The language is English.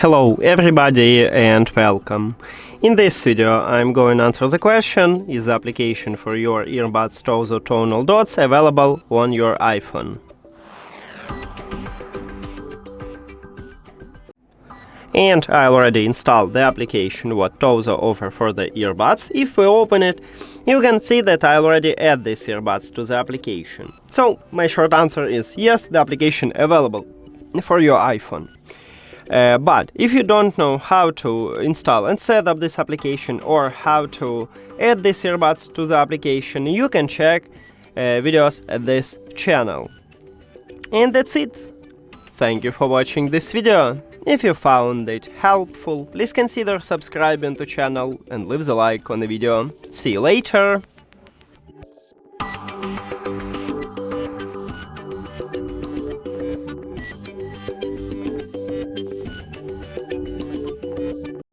Hello everybody and welcome. In this video I'm going to answer the question: is the application for your earbuds TOZO Tonal Dots available on your iPhone? And I already installed the application what TOZO offer for the earbuds. If we open it, you can see that I already add these earbuds to the application. So my short answer is yes, the application available for your iPhone. But if you don't know how to install and set up this application or how to add these earbuds to the application, you can check videos at this channel. And that's it. Thank you for watching this video. If you found it helpful, please consider subscribing to channel and leave the like on the video. See you later!